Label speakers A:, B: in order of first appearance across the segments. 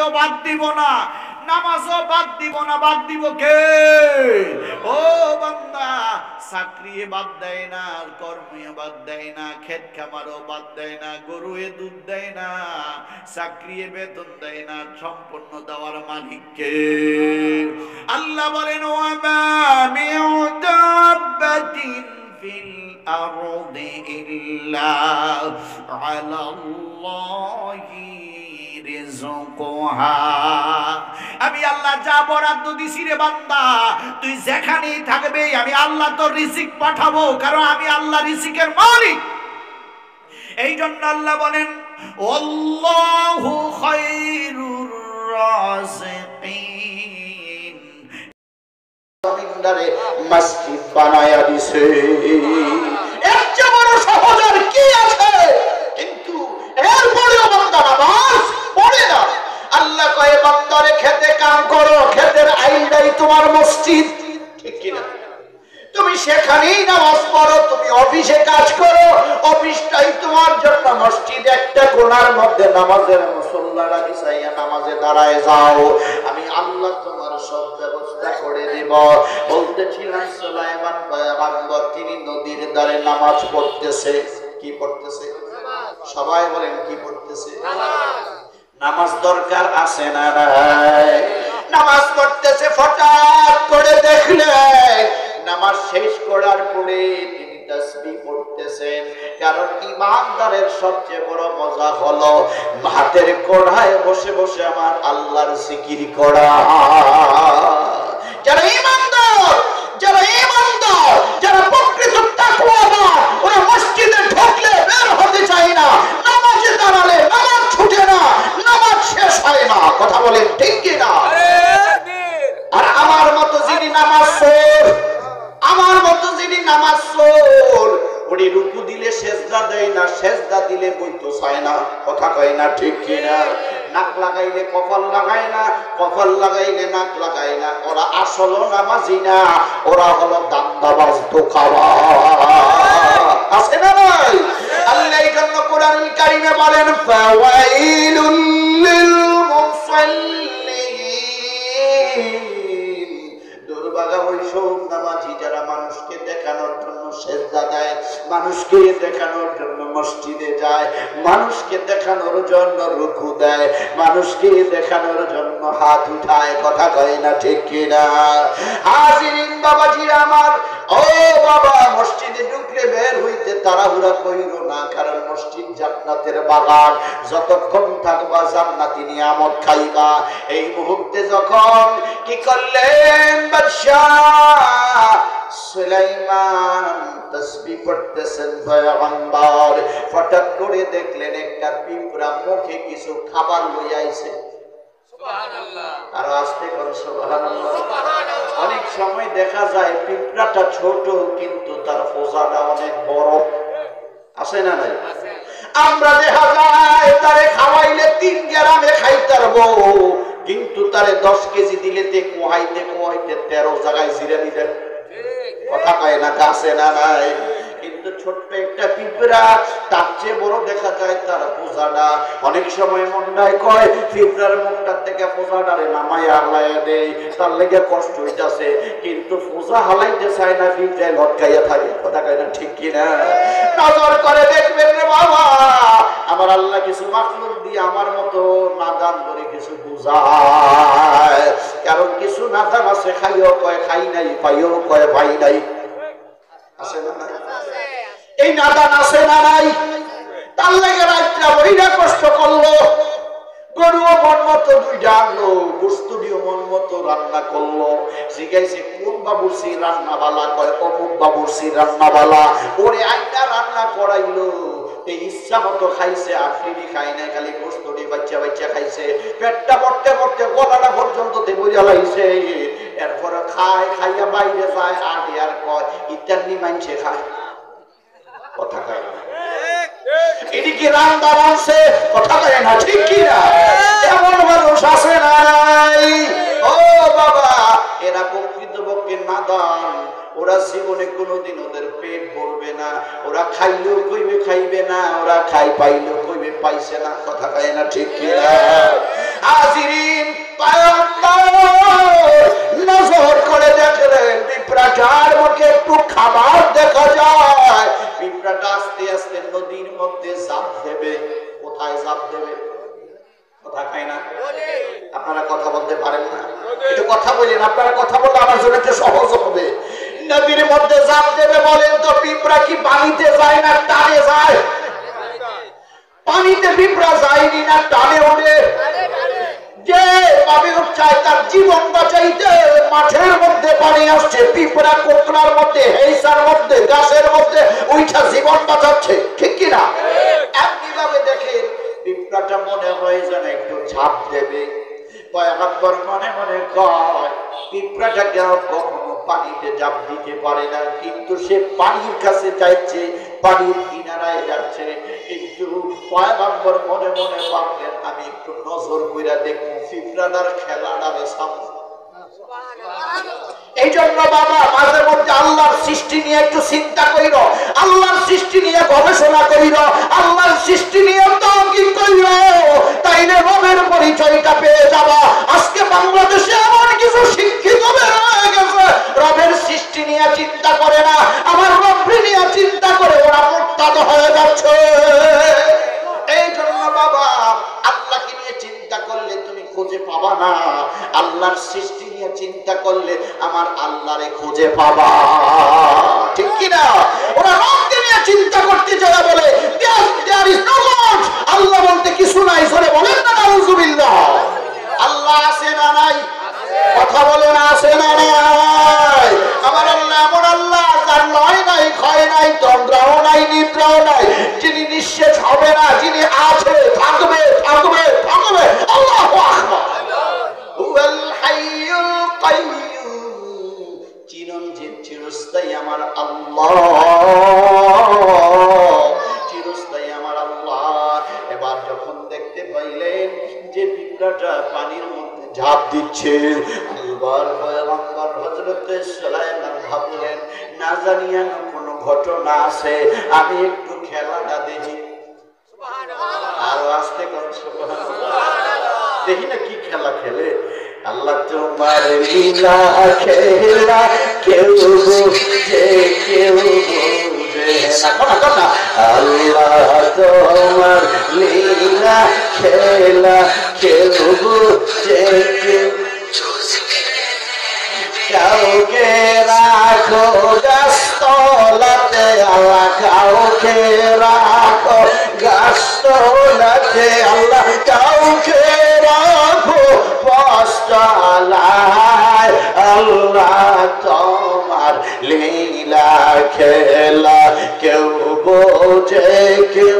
A: চাকরিও বাদ দিব না, নামাজও বাদ দিব না, বাদ দিব কে? ও বান্দা, চাকরি বাদ দেয় না, কর্মীও বাদ দেয় না, ক্ষেত খামারও বাদ দেয় না, গরুয়ে দুধ দেয় না, চাকরি বেতন দেয় না, সম্পূর্ণ দেওয়ার মালিক কে? আল্লাহ বলেন ওয়ামা মিন দাব্বাতিন ফিল আরদি ইল্লা আলাল্লাহি রিজকুহা। আমি আল্লাহ যা বরাদ্দ দিছি রে বান্দা, তুই যেখানেই থাকবে আমি আল্লাহ তোর রিজিক পাঠাবো, কারণ আমি আল্লাহ রিজিকের মালিক। এই জন্য আল্লাহ বলেন আল্লাহু খায়রুর রাযিকিন। জমিনদারে মসজিদ বানায়া দিছে, এর চেয়ে বড় সহজ আর কি আছে? কিন্তু এরপরেও বান্দা নামাজ পড়ে না। আল্লাহ কয় বান্দারে খেতে কাম করো, খেতের আইনাই তোমার মসজিদ, ঠিক কি না? তুমি সেখানেই নামাজ পড়ো, তুমি অফিসে কাজ করো, অফিসটাই তোমার জন্য মসজিদ। একটা কোণার মধ্যে নামাজের মুসল্লারা বিছাইয়া নামাজে দাঁড়ায় যাও, আমি আল্লাহ তোমার সব ব্যবস্থা করে দেব। বলতেছিলাম সুলাইমান পয়গম্বর তিনি নদীর ধারে নামাজ পড়তেছে। কি পড়তেছে? সবাই বলেন কি পড়তেছে? নামাজ দরকার আছে না নাই? নামাজ পড়তেছে, হঠাৎ করে দেখলেন নামাজ শেষ করার পরে তিনি তাসবিহ পড়তেছেন। কারণ ইমানদারের সবচেয়ে বড় মজা হলো হাতের কোণায় বসে বসে আমার আল্লাহর জিকির করা। যারা ইমানদার, যারা ইমানদার, যারা প্রকৃত তাকওয়াবান, ওরা মসজিদে ঢুকলে বের হতে চায় না, নামাজে দাঁড়ালে নামাজ ছুটে না, নামাজ শেষ হয় না। কথা বলেন ঠিক কি না? আর আমার মতো যিনি নামাজ পড়ে, আমার মতো যিনি নামাজ পড়ে, উনি রুকু দিলে সেজদা দেয় না, সেজদা দিলে বইতো চায় না। কথা কয় না ঠিক কি না? নাক লাগাইলে কপাল লাগায় না, কপাল লাগাইলে নাক লাগায় না। ওরা আসল নামাজি না, ওরা হলো দান্দাবাজ, ধোঁকাবাজ। আছে না ভাই? আল্লাহ এই জন্য কোরআনুল কারীমে বলেন ফাওয়াইলুল লিল মুসাল্লিন। দুর্ভাগা ওই সব নামাজি যারা মানুষকে দেখানোর জন্য সেজদা দেয়, মানুষকে দেখানোর জন্য মসজিদে যায়, মানুষকে দেখানোর জন্য রুকু দেয়, মানুষকে দেখানোর জন্য হাত উঠায়। কথা কয় না ঠিক কিনা? হাজিরিন বাবাজিরা আমার, ও বাবা, মসজিদে ঢুকলে বের হইতে তাড়াহুড়া কইরো না, কারণ মসজিদ জান্নাতের বাগান। যতক্ষণ থাকবা জান্নাতি নিয়ামত খাইবা। এই মুহূর্তে যখন কি করলেন বাদশাহ সুলাইমান তাসবিহ পড়তেছেন পয়গম্বর, হঠাৎ করে দেখলেন একটা পিঁপড়া মুখে কিছু খাবার লইয়া আইছে। সুবহানাল্লাহ। আর আস্তে করে সুবহানাল্লাহ। অনেক সময় দেখা যায় পিঁপড়াটা ছোট কিন্তু তার ফোজাটা অনেক বড়। আছে না নাই? আমরা দেখা যায় তারে খাওয়াইলে 3 গ্রামে খাইতে পারবো, কিন্তু তারে 10 কেজি দিলে তে কোহাইতে কোহাইতে 13 জায়গায় জিরানি দেয়। কথা কয় না? আছে না নাই? কিন্তু ছোট্ট একটা পিঁপড়া, তার চেয়ে বড় দেখা যায় তার পোজাটা। অনেক সময় মন্ডায় কয় পিঁপড়ার মুখটার থেকে পোজাটারে নামাই হালাইয়া দেয়, তার লেগে কষ্ট হইতেছে, কিন্তু পোজা হালাইতে চায় না, পিঁপড়ায় লটকাইয়া থাকে। কথা কয় না ঠিক কিনা? নজর করে দেখবেন রে বাবা, আমার আল্লাহ কিছু মাখলুক দিয়ে আমার মতো নাদান করে কিছু বুঝায়। কারণ কিছু নাদান আছে খাইও কয় খাই নাই, পাইও কয় পাই নাই। আছে না নাই? এই নাদান আছে না নাই? তার লেগে রাতটা বইরা কষ্ট করলো, গরুও মন মতো 2টা আনলো, বস্তুটিও মন মতো রান্না করলো। জিজ্ঞাসে কোন বাবুর্চি রান্নাবালা? কয় অমুক বাবুর্চি রান্নাবালা। ওরে আইটা রান্না করাইলো, এই ইচ্ছা মতো খাইছে, আফরিনি খাই নাই, খালি বস্তুটি বাচ্চা বাচ্চা খাইছে। পেটটা পড়তে পড়তে গলাটা পর্যন্ত বুঝা লাইছে। এরপরে খায়, খাইয়া বাইরে যায়, আটে আর কয় ইত্যাদি মানছে খায়। কথা কয় না? এদিকে রান্না রাঁধছে। কথা কয় না ঠিক কি না? এমন মানুষ আছে নাই? ও বাবা, এরা প্রকৃতপক্ষে নাদান। ওরা জীবনে কোনোদিন ওদের পেট ভরবে না, ওরা খাইলেও কইবে খাইবে না, ওরা খাই পাইলেও কইবে পাইছে না। কথা কয় না ঠিক কি না? হাজিরি আপনারা কথা বলতে পারেন না? একটু কথা বলেন, আপনারা কথা বললে আমার জন্য একটু সহজ হবে। নদীর মধ্যে ঝাঁপ দেবে বলেন তো পিঁপড়া কি পানিতে যায় না টানে যায়? পানিতে পিঁপড়া যায়নি না টানে ওঠে? যে পাবে চায় তার জীবন বাঁচাইতে মাঠের মধ্যে পানি আসছে, পিঁপড়া কোকড়ার মধ্যে, হেইসার মধ্যে, গাছের মধ্যে ওইটা জীবন বাঁচাচ্ছে, ঠিক কিনা? এমনি ভাবে দেখেন পিঁপড়াটা মনে হয় যেন একটু ঝাঁপ দেবে। পয়গম্বর মনে মনে কয় পিঁপড়াটা কেন কখনো পানিতে ঝাঁপ দিতে পারে না, কিন্তু সে পানির কাছে যাচ্ছে, পানির কিনারায় যাচ্ছে। কিন্তু পয়গম্বর মনে মনে ভাবলেন আমি একটু নজর কইরা দেখবো পিঁপড়াটার খেলাটারে সামনে। এই জন্য বাবা মাঝে মধ্যে আল্লাহর সৃষ্টি নিয়ে একটু চিন্তা কইর, আল্লাহর সৃষ্টি নিয়ে গবেষণা কইর, আল্লাহর সৃষ্টি নিয়ে তাওকীদ কইর, তাইলে রবের পরিচয়টা পেয়ে যাবা। আজকে বাংলাদেশে এমন কিছু শিক্ষিত হয়ে গেছে রবের সৃষ্টি নিয়ে চিন্তা করে না, আমার রবকে নিয়ে চিন্তা করে ওরা মুরতাদ হয়ে যাচ্ছে। এই জন্য বাবা আল্লাহকে নিয়ে চিন্তা করলে তুমি খুঁজে পাবা না, আল্লাহর সৃষ্টি নিয়ে চিন্তা করলে আমার আল্লাহরে খুঁজে পাবা, ঠিক কিনা? ওরা রবকে নিয়ে চিন্তা করতে যারা বলে there is no God, আল্লাহ বলতে কিছু নাই, জোরে বলেন না নাউযুবিল্লাহ। আল্লাহ আছে না নাই? কথা বলে না আছে না নাই? আমার আল্লাহ এমন আল্লাহ যার লয় নাই, ক্ষয় নাই, তন্দ্রাও নাই, নিদ্রাও নাই, যিনি নিঃশেষ হবে না, যিনি আছে, থাকবে থাকবে থাকবে। আল্লাহু আকবার। হুয়াল হাইয়ুল কাইয়্যুম, চিরঞ্জীব চিরস্থায়ী আমার আল্লাহ, চিরস্থায়ী আমার আল্লাহ। এবার যখন দেখতে পাইলেন যে পিঁপড়াটা পানির মধ্যে ঝাঁপ দিচ্ছে, আল্লাহর পয়গম্বর হযরত সুলাইমান ভাবলেন না জানি কোন ঘটনা আছে, আমি একটু খেলাটা দেখি। আরো আসতে কোন সুবহানাল্লাহ, দেখি না কি খেলা খেলে। আল্লাহ তোমার লীলা খেলা কেউ বুঝে কেউ বুঝে না, আল্লাহ তোমার লীলা খেলা কেউ বুঝে কেউ, কাউকে রাখো গাছতলাতে আল্লাহ, কাউকে রাখো গাছতলাতে আল্লাহ, কাউকে রাখো পাঁচতলায় আল্লাহ তোমার লীলা খেলা কেউ বোঝে কেউ।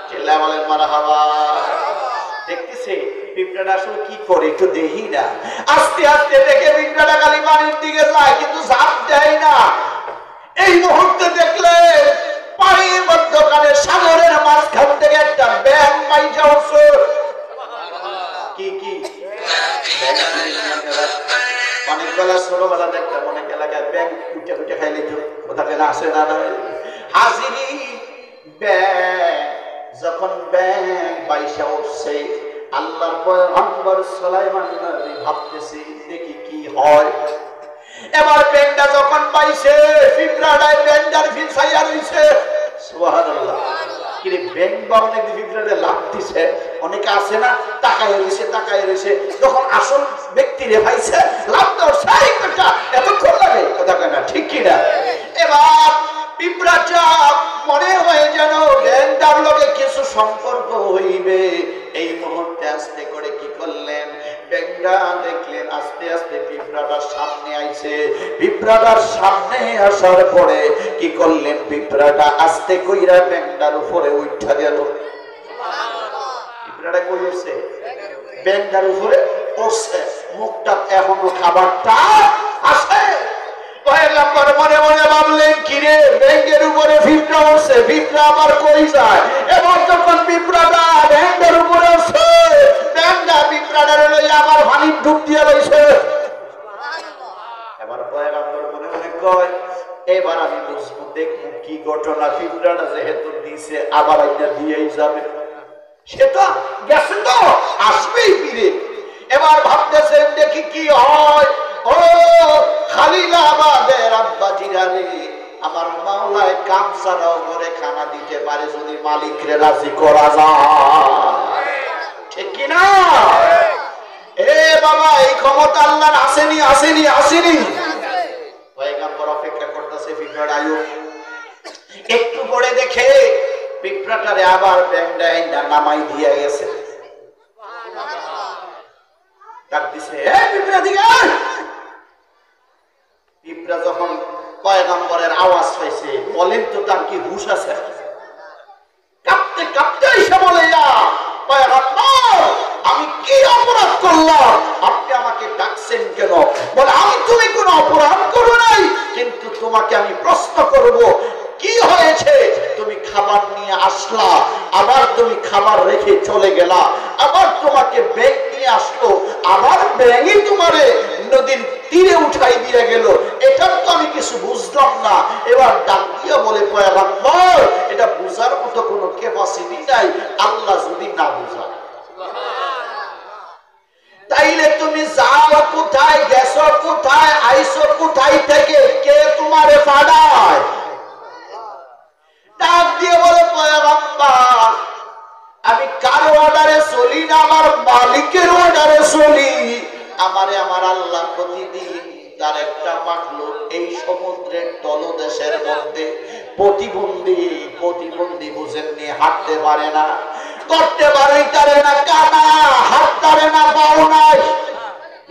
A: চিল্লা বলেন মারহাবা। দেখতেছে পিঁপড়াটা আসলে কি করে একটু দেখি না। আস্তে আস্তে দেখে পিঁপড়াটা খালি পানির দিকে যায় কিন্তু ঝাঁপ দেয় না। এই মুহূর্তে দেখলে পানির মধ্যখানে সাগরের মাঝখান থেকে একটা ব্যাঙ মাইজা উঠছে। কি কি পানির বেলা ছোটবেলা দেখতাম অনেক এলাকায় ব্যাঙ কুটে কুটে খাইলে তো ওটাকে না আসে না হাজিরি ব্যাঙ। যখন ব্যাঙ বাইসা উঠছে আল্লাহর পয়গম্বর সুলাইমান নবী ভাবতেছি দেখি কি হয়। এবার ব্যাঙটা যখন পাইছে পিঁপড়াটায় ব্যাঙটার ফিসাইয়া রইছে। সুবহানাল্লাহ। কি রে ব্যাঙ বা অনেক পিঁপড়াতে লাভ দিছে, অনেকে আছে না তাকায় রইছে তাকায় রইছে, যখন আসল ব্যক্তিরে পাইছে লাভ দেওয়ার সেই কথা এতক্ষণ লাগে, কথা কয় না ঠিক কি না? এবার পিঁপড়াটা মনে হয় যেন ব্যাঙটার লগে কিছু সম্পর্ক হইবে। এই মুহূর্তে আস্তে করে কি করলেন, ব্যাঙটা দেখলেন আস্তে আস্তে পিঁপড়াটার সামনে আইছে। পিঁপড়াটার সামনে আসার পরে কি করলেন, পিঁপড়াটা আস্তে কইরা ব্যাঙটার উপরে উঠা গেল। পিঁপড়াটা কই উঠছে? ব্যাঙটার উপরে উঠছে। মুখটা এখনো খাবারটা আছে। পয়গম্বর মনে মনে ভাবলেন কিরে ব্যাঙের উপরে পিঁপড়া উঠছে, পিঁপড়া আবার কই যায়? এবার যখন পিঁপড়াটা ব্যাঙের উপরে উঠছে, ব্যাঙটা পিঁপড়াটারে লইয়া আবার পানির ডুব দিয়ে লইছে। এবার পয়গম্বর মনে মনে কয় এবার আমি বুঝবো দেখবো কি ঘটনা। পিঁপড়াটা যেহেতু দিছে আবার আইনা দিয়েই যাবে, সে তো গেছে তো আসবেই ফিরে। এবার ভাবতেছেন দেখি কি হয়। ও খালিলাবাদের আব্বাজিরা রে, আমার মাওলায় কাম ছাড়াও করে খানা দিতে পারে যদি মালিকরে রাজি করা যায়, ঠিক কিনা? ক্ষমতা আল্লাহর আসেনি আসেনি আসেনি। পয়গম্বর অপেক্ষা করতেছে পিঁপড়ার আয়ু একটু পরে দেখে পিঁপড়াটারে আবার ব্যাংডাই নামাই দিয়ে গেছে। ডাক দিছে, এ পিঁপড়া দিকে আয়। পিঁপড়া যখন পয়গম্বরের আওয়াজ পাইছে, বলেন তো তার কি হুঁশ আছে? কাঁপতে কাঁপতে এসে বলে, পয়গম্বর আমি কি অপরাধ করলাম, আপনি আমাকে ডাকছেন কেন? বলে, আমি তুমি কোনো অপরাধ করো নাই, কিন্তু তোমাকে আমি প্রশ্ন করব, কি হয়েছে? তুমি খাবার নিয়ে আসলা, আবার তুমি খাবার রেখে চলে গেলা, আবার তোমাকে ব্যাগ নিয়ে আসলো, আবার ব্যাগই তোমারে নদীর তীরে উঠাই দিয়ে গেল, এটার তো আমি কিছু বুঝলাম না। এবার ডাক দিয়ে বলে, পয়গম্বর এটা বুঝার মতো কোনো ক্যাপাসিটি নাই, আল্লাহ যদি না বুঝায়। তাইলে তুমি যাও কোথায়, গেছো কোথায়, আইসো কোথায় থেকে, কে তোমারে পাঠায়? ডাক দিয়ে বলে, পয়গম্বর আমি কারো অর্ডারে চলি না, আমার মালিকের অর্ডারে চলি। আমারে আমার আল্লাহ প্রতিদিন তার একটা মাখলুক এই সমুদ্রের তলদেশের মধ্যে প্রতিবন্ধী বুঝেননি, হাঁটতে পারে না, করতে পারে না, কানা, হাত পারে না, পাও নাই।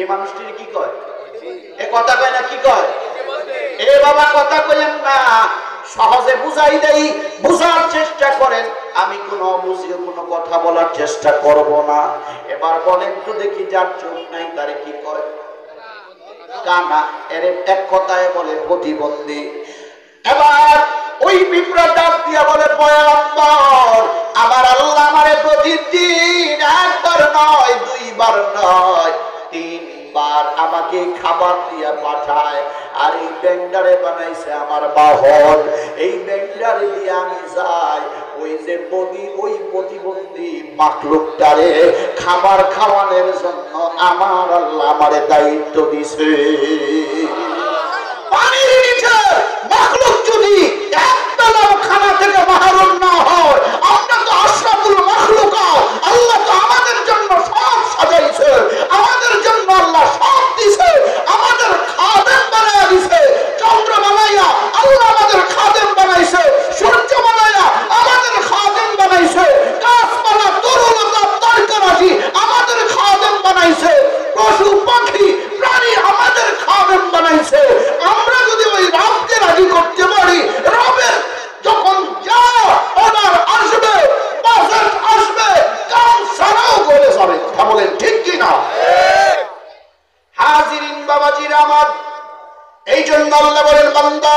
A: এই মানুষটির কি কয়? এ কথা কয় না, কি কয়? এ বাবা কথা কইেন না, সহজে বুঝাই দেই, বুঝার চেষ্টা করেন। আমি কোনো বুঝিয়ে কোনো কথা বলার চেষ্টা করব না। এবার বলেন তো দেখি, যার চোখ নাই তারে কি কয়? কানা। এর এক কথায় বলে প্রতিবন্ধী। এবার ওই পিঁপড়া ডাক দিয়া বলে, পয়গম্বর আমার আল্লাহ আমারে প্রতিদিন একবার নয়, দুইবার নয়, তিনবার আমাকে খাবার দিয়া পাঠায়। আর এই ব্যাংডারে বানাইছে আমার বাহন, এই ব্যাংডারে দিয়ে আমি যাই ওই যে ওই প্রতিবন্ধী মাখলুকটারে খাবার খাওয়ানোর জন্য আমার আল্লাহ আমারে দায়িত্ব দিছে। পানির নিচে মাখলুক যদি একবেলা খানা থেকে মাহরুম না হয়, আমরা তো আশরাফুল মাখলুকাত, আল্লাহ তো আমাদের জন্য সব সাজাইছে, আমাদের জন্য আল্লাহ সব দিছে, আমাদের খাদেম বানায়া দিছে। চন্দ্র বানাইয়া আল্লাহ আমাদের খাদেম বানাইছে, সূর্য বানাইয়া আমাদের খাদেম বানাইছে, গাছপালা তরুলতা তরকারাজি আমাদের খাদেম বানাইছে, পশু পাখি প্রাণী আমাদের খাদেম বানাইছে। আমরা যদি ওই রবকে রাজি করতে পারি, রবের যখন যা অর্ডার আসবে, বাজেট আসবে, কাম সারাও করে যাবে। কথা বলেন ঠিক কি না? হাজিরিন বাবাজিরা আমার, এই জন্য আল্লাহ বলেন, বান্দা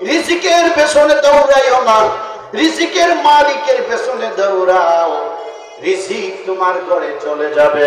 A: রিজিকের পেছনে দৌড়াইও না, রিজিকের মালিকের পেছনে দৌড়াও, রিজিক তোমার ঘরে চলে যাবে।